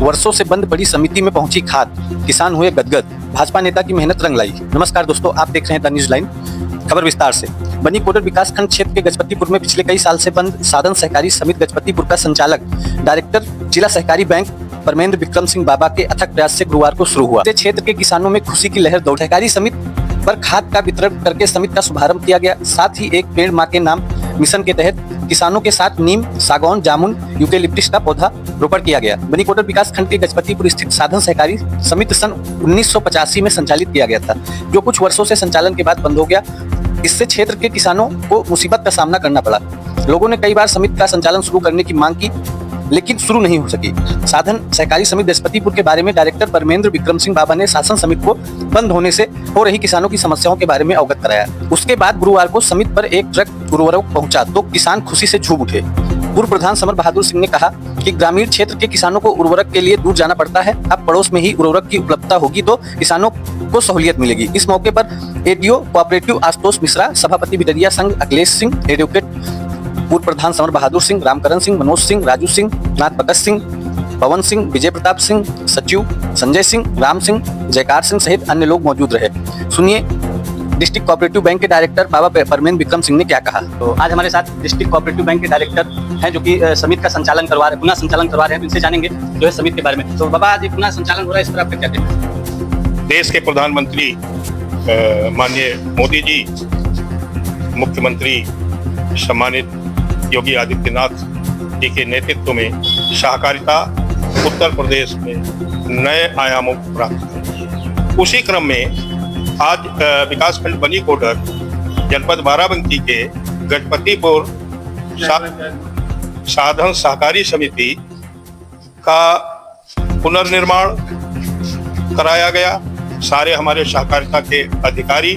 वर्षों से बंद पड़ी समिति में पहुंची खाद, किसान हुए गदगद, भाजपा नेता की मेहनत रंग लाई। नमस्कार दोस्तों, आप देख रहे हैं द न्यूज लाइन। खबर विस्तार से। बनी कोडर विकास खंड क्षेत्र के गजपतिपुर में पिछले कई साल से बंद साधन सहकारी समिति गजपतिपुर का संचालक डायरेक्टर जिला सहकारी बैंक परमेंद्र विक्रम सिंह बाबा के अथक प्रयास से गुरुवार को शुरू हुआ। क्षेत्र के किसानों में खुशी की लहर दौड़ी। सहकारी समिति पर खाद का वितरण करके समिति का शुभारंभ किया गया। साथ ही एक पेड़ मां के नाम मिशन के तहत किसानों के साथ नीम, सागौन, जामुन, यूकेलिप्टिस का पौधा रोपण किया गया। बनी कोडर विकास खंड के गजपतिपुर स्थित साधन सहकारी समिति सन 1985 में संचालित किया गया था, जो कुछ वर्षों से संचालन के बाद बंद हो गया। इससे क्षेत्र के किसानों को मुसीबत का सामना करना पड़ा। लोगों ने कई बार समिति का संचालन शुरू करने की मांग की, लेकिन शुरू नहीं हो सकी। साधन सहकारी समिति गजपतिपुर के बारे में डायरेक्टर परमेंद्र विक्रम सिंह बाबा ने शासन समिति को बंद होने से हो रही किसानों की समस्याओं के बारे में अवगत कराया। उसके बाद गुरुवार को समिति पर एक ट्रक उर्वरक पहुंचा तो किसान खुशी से झूम उठे। पूर्व प्रधान समर बहादुर सिंह ने कहा कि ग्रामीण क्षेत्र के किसानों को उर्वरक के लिए दूर जाना पड़ता है। अब पड़ोस में ही उर्वरक की उपलब्धता होगी तो किसानों को सहूलियत मिलेगी। इस मौके पर एडीओ कोऑपरेटिव आशुतोष मिश्रा, सभापति बिटरिया संघ अखिलेश सिंह, एडवोकेट पूर्व प्रधान समर बहादुर सिंह, रामकरण सिंह, मनोज सिंह, राजू सिंह, नाथ भगत सिंह, पवन सिंह, विजय प्रताप सिंह, सचिव संजय सिंह, राम सिंह, जयकार सिंह सहित अन्य लोग मौजूद रहे। सुनिए डिस्ट्रिक्ट कोऑपरेटिव बैंक के डायरेक्टर बाबा परमेंद्र विक्रम सिंह ने क्या कहा। तो आज हमारे साथ डिस्ट्रिक्ट कोऑपरेटिव बैंक के डायरेक्टर हैं, जो कि समिति का संचालन करवा रहे, पुनः संचालन करवा रहे हैं। इनसे जानेंगे जो है समिति के बारे में। तो बाबा, आज पुनः संचालन हो रहा है, इस पर आपका क्या कहना है? देश के प्रधानमंत्री माननीय मोदी जी, मुख्यमंत्री सम्मानित योगी आदित्यनाथ जी के नेतृत्व में सहकारिता उत्तर प्रदेश में नए आयामों को प्राप्त कर रही है। उसी क्रम में आज विकासखंड बनी कोडर जनपद बाराबंकी के गजपतिपुर साधन सहकारी समिति का पुनर्निर्माण कराया गया। सारे हमारे सहकारिता के अधिकारी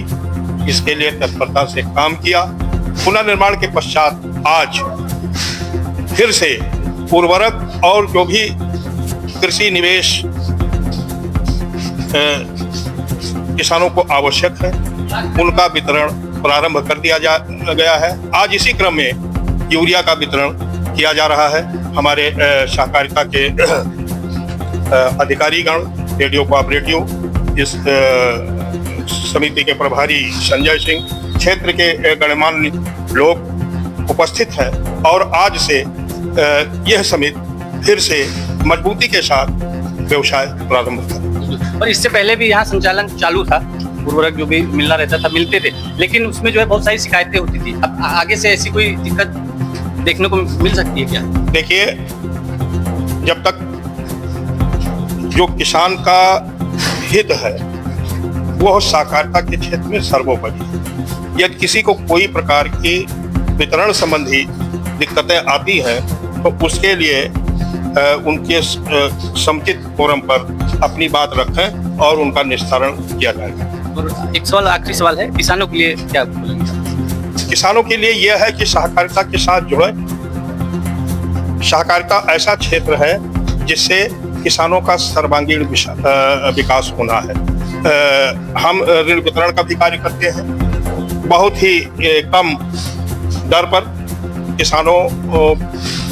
इसके लिए तत्परता से काम किया। पुनर्निर्माण के पश्चात आज फिर से उर्वरक और जो भी कृषि निवेश किसानों को आवश्यक है, उनका वितरण प्रारंभ कर दिया गया है। आज इसी क्रम में यूरिया का वितरण किया जा रहा है। हमारे सहकारिता के अधिकारीगण, रेडियो कोऑपरेटिव इस समिति के प्रभारी संजय सिंह, क्षेत्र के गणमान्य लोग उपस्थित हैं और आज से यह समिति फिर से मजबूती के साथ व्यवसाय प्रारंभ कर। और इससे पहले भी यहाँ संचालन चालू था, उर्वरक जो भी मिलना रहता था मिलते थे, लेकिन उसमें जो है बहुत सारी शिकायतें होती थी। अब आगे से ऐसी कोई दिक्कत देखने को मिल सकती है क्या? देखिए, जब तक जो किसान का हित है वह सहकारिता के क्षेत्र में सर्वोपरि है। यदि किसी को कोई प्रकार की वितरण संबंधी दिक्कतें आती हैं तो उसके लिए उनके समुचित फोरम पर अपनी बात रखें और उनका निस्तारण किया जाएगा। और एक सवाल, आखिरी सवाल है, किसानों के लिए क्या बोलेंगे? किसानों के लिए यह है कि सहकारिता के साथ जुड़े। सहकारिता ऐसा क्षेत्र है जिससे किसानों का सर्वांगीण विकास होना है। हम ऋण वितरण का भी कार्य करते हैं। बहुत ही कम दर पर किसानों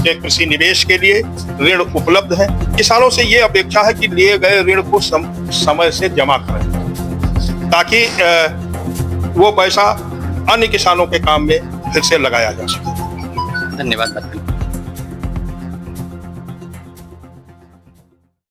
के कृषि निवेश के लिए ऋण उपलब्ध है। किसानों से ये अपेक्षा है कि लिए गए ऋण को समय से जमा करें, ताकि वो पैसा अन्य किसानों के काम में फिर से लगाया जा सके। धन्यवाद।